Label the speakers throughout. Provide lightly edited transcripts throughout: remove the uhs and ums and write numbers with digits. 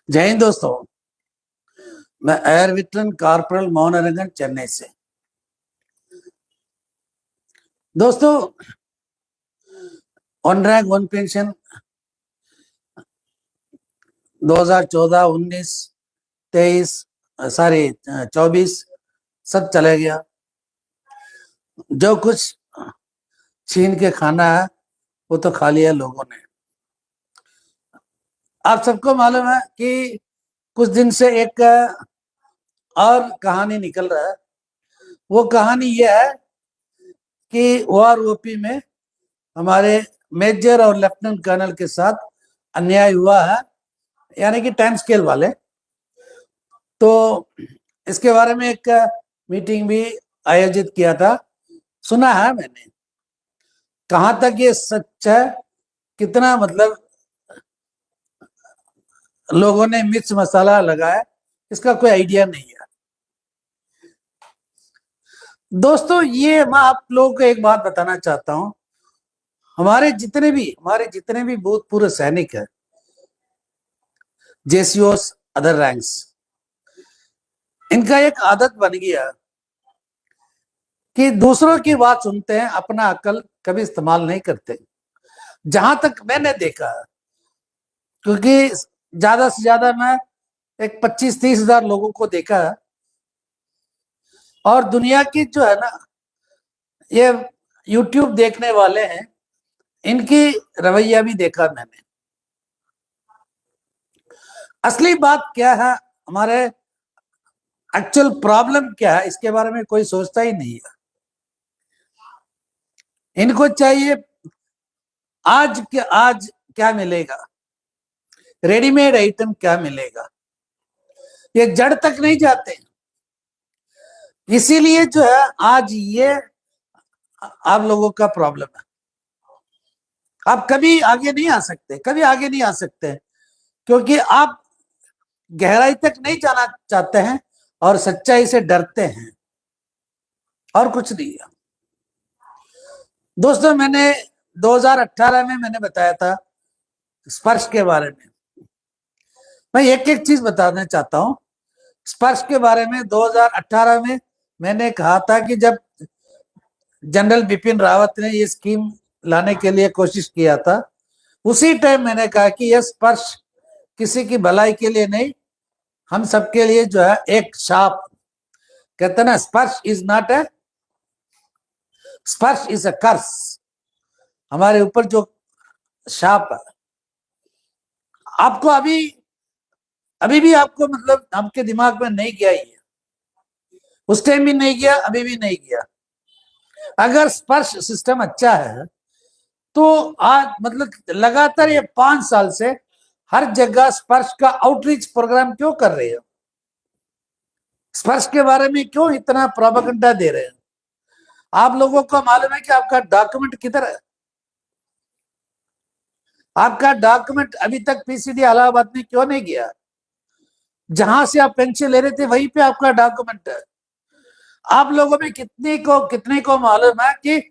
Speaker 1: जय हिंद दोस्तों। मैं एयर विट्रन कॉर्पोरल मौनरंगन चेन्नई से। दोस्तों, one rank one pension 2014, 19, 23 sorry 24 सब चला गया। जो कुछ छीन के खाना है वो तो खा लिया लोगों ने। आप सबको मालूम है कि कुछ दिन से एक और कहानी निकल रहा है। वो कहानी ये है कि ओआरओपी में हमारे मेजर और लेफ्टिनेंट कर्नल के साथ अन्याय हुआ है, यानी कि 10 स्केल वाले। तो इसके बारे में एक मीटिंग भी आयोजित किया था। सुना है मैंने, कहां तक ये सच है, कितना मतलब लोगों ने मिर्च मसाला लगाया, इसका कोई आइडिया नहीं है। दोस्तों, ये मैं आप लोगों को एक बात बताना चाहता हूं। हमारे जितने भी भूतपूर्व सैनिक है, जेसीओस, अदर रैंक्स, इनका एक आदत बन गया कि दूसरों की बात सुनते हैं, अपना अकल कभी इस्तेमाल नहीं करते। जहां तक मैंने देखा, क्योंकि ज्यादा से ज्यादा मैं एक 25-30 हजार लोगों को देखा है, और दुनिया की जो है ना, ये यूट्यूब देखने वाले हैं, इनकी रवैया भी देखा मैंने। असली बात क्या है, हमारे एक्चुअल प्रॉब्लम क्या है, इसके बारे में कोई सोचता ही नहीं है। इनको चाहिए आज क्या मिलेगा, रेडीमेड आइटम क्या मिलेगा, ये जड़ तक नहीं जाते। इसीलिए जो है आज ये आप लोगों का प्रॉब्लम है। आप कभी आगे नहीं आ सकते, क्योंकि आप गहराई तक नहीं जाना चाहते हैं और सच्चाई से डरते हैं, और कुछ नहीं है। दोस्तों, मैंने 2018 में मैंने बताया था स्पर्श के बारे में। मैं एक एक चीज बताना चाहता हूं। स्पर्श के बारे में 2018 में मैंने कहा था कि जब जनरल बिपिन रावत ने ये स्कीम लाने के लिए कोशिश किया था, उसी टाइम मैंने कहा कि यह स्पर्श किसी की भलाई के लिए नहीं, हम सबके लिए जो है एक शाप। कहते ना, स्पर्श इज नॉट ए, स्पर्श इज अ कर्स। हमारे ऊपर जो शाप है, आपको अभी भी आपको मतलब आपके दिमाग में नहीं गया ही है। उस टाइम भी नहीं गया, अभी भी नहीं गया। अगर स्पर्श सिस्टम अच्छा है तो आज मतलब लगातार ये 5 साल से हर जगह स्पर्श का आउटरीच प्रोग्राम क्यों कर रहे हो? स्पर्श के बारे में क्यों इतना प्रोपेगेंडा दे रहे हैं? आप लोगों को मालूम है कि आपका डॉक्यूमेंट किधर है? आपका डॉक्यूमेंट अभी तक पीसीडी इलाहाबाद में क्यों नहीं गया? जहां से आप पेंशन ले रहे थे वहीं पे आपका डॉक्यूमेंट है। आप लोगों में कितने को मालूम है कि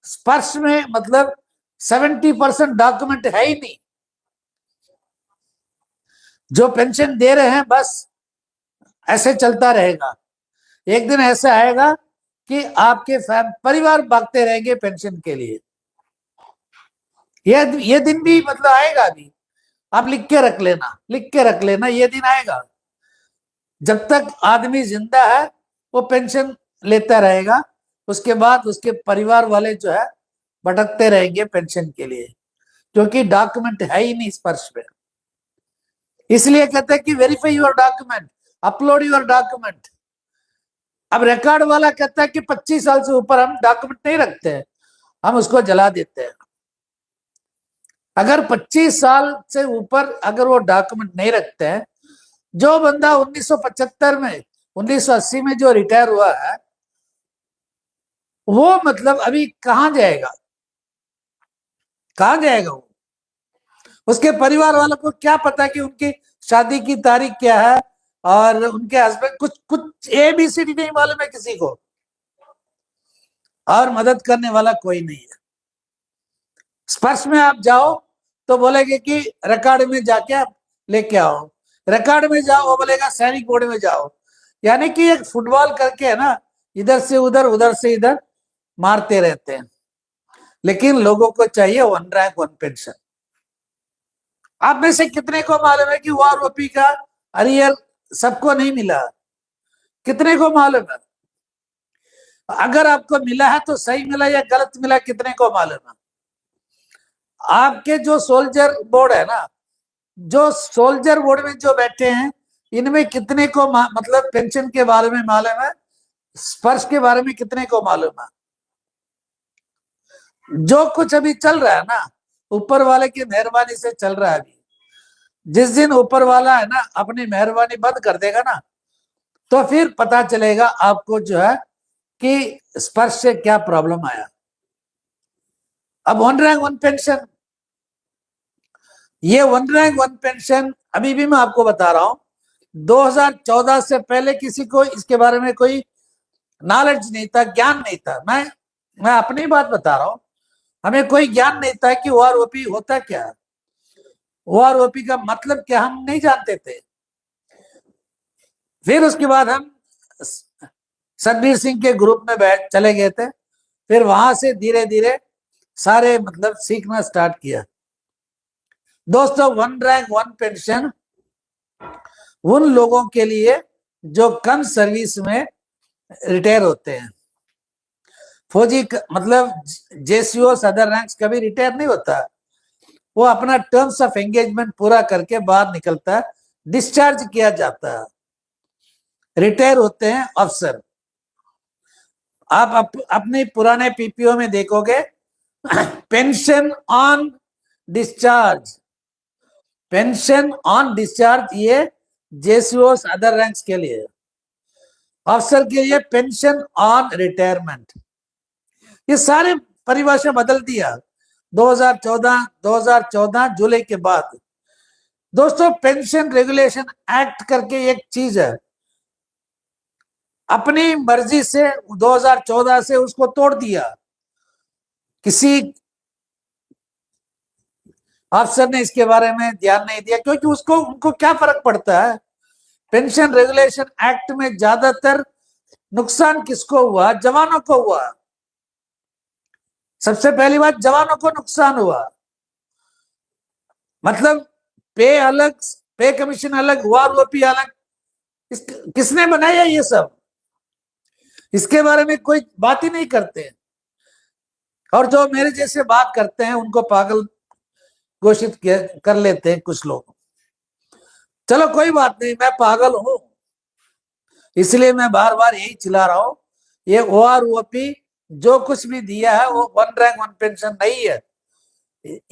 Speaker 1: स्पर्श में मतलब 70% डॉक्यूमेंट है ही नहीं। जो पेंशन दे रहे हैं बस ऐसे चलता रहेगा। एक दिन ऐसा आएगा कि आपके परिवार भागते रहेंगे पेंशन के लिए। ये दिन भी मतलब आएगा। अभी आप लिख के रख लेना, ये दिन आएगा। जब तक आदमी जिंदा है वो पेंशन लेता रहेगा, उसके बाद उसके परिवार वाले जो है भटकते रहेंगे पेंशन के लिए, क्योंकि डॉक्यूमेंट है ही नहीं स्पर्श पे। इसलिए कहते हैं कि verify your document, upload your document. अब रिकॉर्ड वाला कहता है कि 25 साल से ऊपर हम डॉक्यूमेंट नहीं रखते हैं, हम उसको जला देते हैं। अगर 25 साल से ऊपर अगर वो डॉक्यूमेंट नहीं रखते हैं, जो बंदा 1975 में 1980 में जो रिटायर हुआ है, वो मतलब अभी कहां जाएगा वो? उसके परिवार वालों को क्या पता कि उनकी शादी की तारीख क्या है, और उनके हस्बैंड कुछ ABCD नहीं मालूम है किसी को, और मदद करने वाला कोई नहीं है। स्पर्श में आप जाओ तो बोलेंगे कि रिकॉर्ड में जाके आप लेके आओ, रिकॉर्ड में जाओ, वो बोलेगा सैनिक बोर्ड में जाओ। यानी कि एक फुटबॉल करके है ना, इधर से उधर उधर से इधर मारते रहते हैं। लेकिन लोगों को चाहिए 1 रैंक 1 पेंशन। आप में से कितने को मालूम है कि OROP का अरियर सबको नहीं मिला? कितने को मालूम है? अगर आपको मिला है तो सही मिला या गलत मिला, कितने को मालूम है? आपके जो सोल्जर बोर्ड है ना, जो सोल्जर बोर्ड में जो बैठे हैं, इनमें कितने को मतलब पेंशन के बारे में मालूम है? स्पर्श के बारे में कितने को मालूम है? जो कुछ अभी चल रहा है ना, ऊपर वाले की मेहरबानी से चल रहा है। अभी जिस दिन ऊपर वाला है ना अपनी मेहरबानी बंद कर देगा ना, तो फिर पता चलेगा आपको जो है कि स्पर्श से क्या प्रॉब्लम आया। अब 1 रैंक 1 पेंशन, ये 1 रैंक 1 पेंशन अभी भी मैं आपको बता रहा हूं, 2014 से पहले किसी को इसके बारे में कोई नॉलेज नहीं था, ज्ञान नहीं था। मैं अपनी बात बता रहा हूं, हमें कोई ज्ञान नहीं था कि OROP होता क्या, OROP का मतलब क्या हम नहीं जानते थे। फिर उसके बाद हम सतबीर सिंह के ग्रुप में बैठ चले गए थे, फिर वहां से धीरे धीरे सारे मतलब सीखना स्टार्ट किया। दोस्तों 1 रैंक 1 पेंशन उन लोगों के लिए जो कम सर्विस में रिटायर होते हैं। फौजी मतलब JCO अदर रैंक्स कभी रिटायर नहीं होता, वो अपना टर्म्स ऑफ एंगेजमेंट पूरा करके बाहर निकलता है, डिस्चार्ज किया जाता है। रिटायर होते हैं अफसर। आप अपने पुराने PPO में देखोगे pension on discharge, pension on discharge ये JCO अदर रैंक्स के लिए, अफसर के लिए पेंशन ऑन रिटायरमेंट। ये सारे परिभाषा बदल दिया 2014 जुलाई के बाद। दोस्तों पेंशन रेगुलेशन एक्ट करके एक चीज है, अपनी मर्जी से 2014 से उसको तोड़ दिया। किसी अफसर ने इसके बारे में ध्यान नहीं दिया, क्योंकि उसको उनको क्या फर्क पड़ता है। पेंशन रेगुलेशन एक्ट में ज्यादातर नुकसान किसको हुआ? जवानों को हुआ। सबसे पहली बात, जवानों को नुकसान हुआ, मतलब पे अलग, पे कमीशन अलग, OROP अलग। किसने बनाया ये सब? इसके बारे में कोई बात ही नहीं करते, और जो मेरे जैसे बात करते हैं उनको पागल घोषित कर लेते हैं कुछ लोग। चलो कोई बात नहीं, मैं पागल हूं, इसलिए मैं बार बार यही चिल्ला रहा हूं, ये OROP जो कुछ भी दिया है वो 1 रैंक 1 पेंशन नहीं है,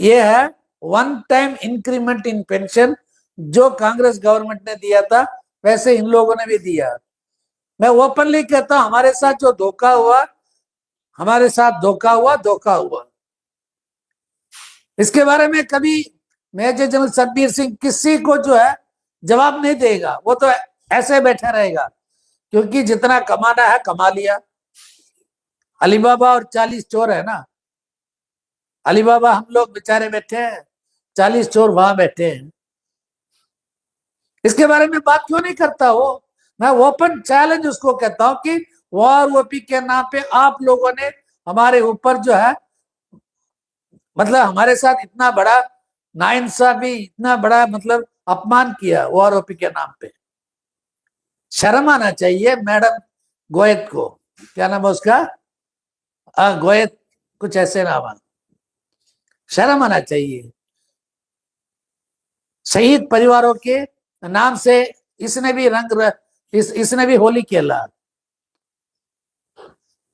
Speaker 1: ये है 1 टाइम इंक्रीमेंट इन पेंशन, जो कांग्रेस गवर्नमेंट ने दिया था वैसे इन लोगों ने भी दिया। मैं ओपनली कहता हूं, हमारे साथ जो धोखा हुआ, हमारे साथ धोखा हुआ। इसके बारे में कभी मेजर जनरल सतबीर सिंह किसी को जो है जवाब नहीं देगा, वो तो ऐसे बैठा रहेगा, क्योंकि जितना कमाना है कमा लिया। अलीबाबा और 40 चोर है ना, अलीबाबा हम लोग बेचारे बैठे हैं, 40 चोर वहां बैठे हैं। इसके बारे में बात क्यों नहीं करता वो? मैं ओपन चैलेंज उसको कहता हूं कि OROP के नाम पे आप लोगों ने हमारे ऊपर जो है, मतलब हमारे साथ इतना बड़ा नाइंसाफी, इतना बड़ा मतलब अपमान किया OROP के नाम पे। शर्म आना चाहिए मैडम गोयत को, क्या नाम है उसका, गोयत कुछ ऐसे नाम है, शर्म आना चाहिए। शहीद परिवारों के नाम से इसने भी इसने भी होली खेला।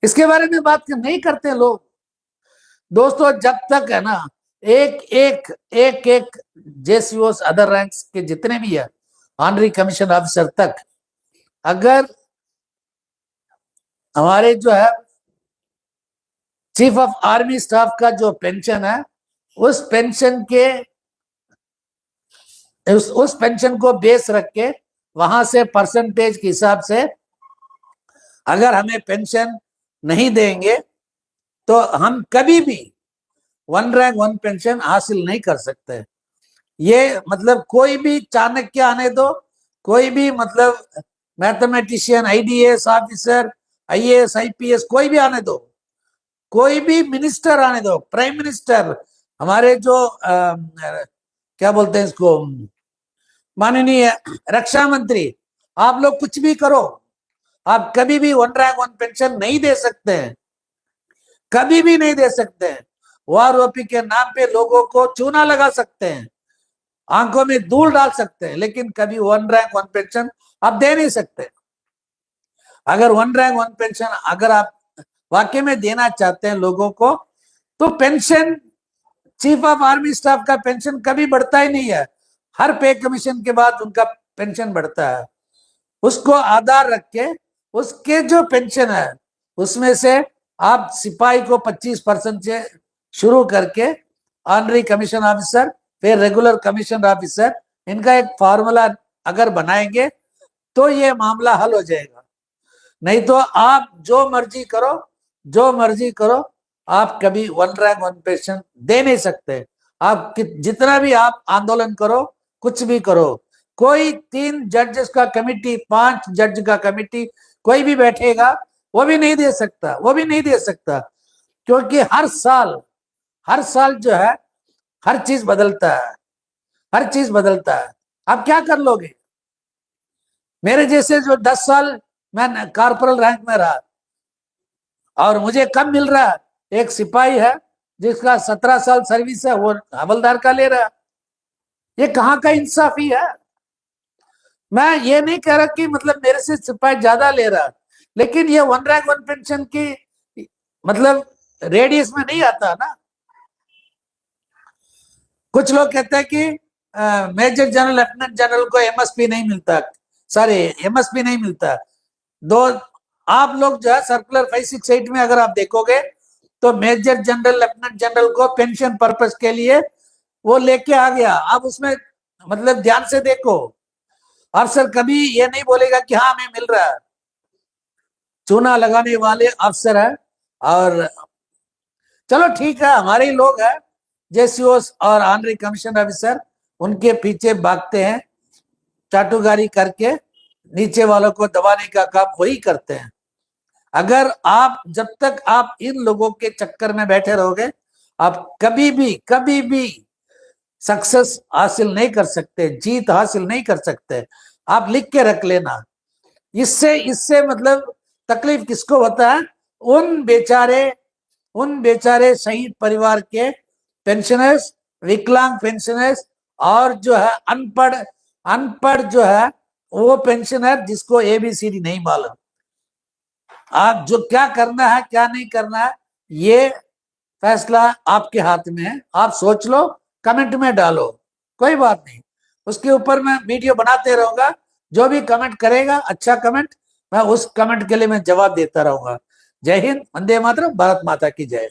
Speaker 1: इसके बारे में बात नहीं करते लोग। दोस्तों जब तक है ना एक JCO अदर रैंक्स के जितने भी है ऑनरी कमीशन ऑफिसर तक, अगर हमारे जो है चीफ ऑफ आर्मी स्टाफ का जो पेंशन है, उस पेंशन के उस पेंशन को बेस रख के वहां से परसेंटेज के हिसाब से अगर हमें पेंशन नहीं देंगे तो हम कभी भी 1 रैंक 1 पेंशन हासिल नहीं कर सकते। ये मतलब कोई भी चाणक्य आने दो, कोई भी मतलब mathematician, IDs officer, IAS, IPS, कोई भी आने दो, कोई भी मिनिस्टर आने दो, प्राइम मिनिस्टर, हमारे जो क्या बोलते हैं इसको, माननीय रक्षा मंत्री, आप लोग कुछ भी करो, आप कभी भी वन रैंक वन पेंशन नहीं दे सकते हैं, कभी भी नहीं दे सकते हैं। ओआरओपी के नाम पे लोगों को चूना लगा सकते हैं, आंखों में धूल डाल सकते हैं, लेकिन कभी वन रैंक वन पेंशन आप दे नहीं सकते। अगर वन रैंक वन पेंशन अगर आप वाकई में देना चाहते हैं लोगों को, तो pension, chief of army staff का पेंशन कभी बढ़ता ही नहीं है, हर पे कमीशन के बाद उनका पेंशन बढ़ता है। उसको आधार रख के उसके जो पेंशन है उसमें से आप सिपाही को 25% से शुरू करके ऑनरी कमीशन ऑफिसर, फिर रेगुलर कमीशन ऑफिसर, इनका एक फॉर्मूला अगर बनाएंगे तो ये मामला हल हो जाएगा। नहीं तो आप जो मर्जी करो, जो मर्जी करो, आप कभी वन रैंक वन पेंशन दे नहीं सकते। आप जितना भी आप आंदोलन करो, कुछ भी करो, कोई 3 जजेस का कमिटी, 5 जज का कमिटी, कोई भी बैठेगा वो भी नहीं दे सकता, वो भी नहीं दे सकता, क्योंकि हर साल जो है हर चीज बदलता है, हर चीज बदलता है। आप क्या कर लोगे? मेरे जैसे जो 10 साल मैं कॉर्पोरल रैंक में रहा और मुझे कम मिल रहा है, एक सिपाही है जिसका 17 साल सर्विस है, वो हवलदार का ले रहा है। ये कहाँ का इंसाफी है? मैं ये नहीं कह रहा कि मतलब मेरे से सिपाही ज्यादा ले रहा, लेकिन ये वन रैंक वन पेंशन की मतलब रेडियस में नहीं आता ना। कुछ लोग कहते हैं कि मेजर जनरल, लेफ्टिनेंट जनरल को एमएसपी नहीं मिलता, सॉरी एमएसपी नहीं मिलता। दो आप लोग जो है सर्कुलर 568 में अगर आप देखोगे तो मेजर जनरल, लेफ्टिनेंट जनरल को पेंशन पर्पस के लिए वो लेके आ गया। आप उसमें मतलब ध्यान से देखो, अफसर कभी ये नहीं बोलेगा कि हाँ हमें मिल रहा है, चूना लगाने वाले अफसर है। और चलो ठीक है, हमारे ही लोग हैं जेसीओस और ऑनरी कमीशन ऑफिसर, उनके पीछे भागते हैं, चाटुकारी करके नीचे वालों को दबाने का काम वही करते हैं। अगर आप जब तक आप इन लोगों के चक्कर में बैठे रहोगे, आप कभी भी सक्सेस हासिल नहीं कर सकते, जीत हासिल नहीं कर सकते। आप लिख के रख लेना। इससे इससे मतलब तकलीफ किसको होता है? उन बेचारे शहीद परिवार के पेंशनर्स, विकलांग पेंशनर्स, और जो है अनपढ़ अनपढ़ जो है वो पेंशनर जिसको एबीसीडी नहीं मालूम। आप जो क्या करना है क्या नहीं करना है, ये फैसला आपके हाथ में है। आप सोच लो, कमेंट में डालो, कोई बात नहीं, उसके ऊपर मैं वीडियो बनाते रहूंगा। जो भी कमेंट करेगा अच्छा कमेंट, मैं उस कमेंट के लिए मैं जवाब देता रहूंगा। जय हिंद, वंदे मातरम, भारत माता की जय।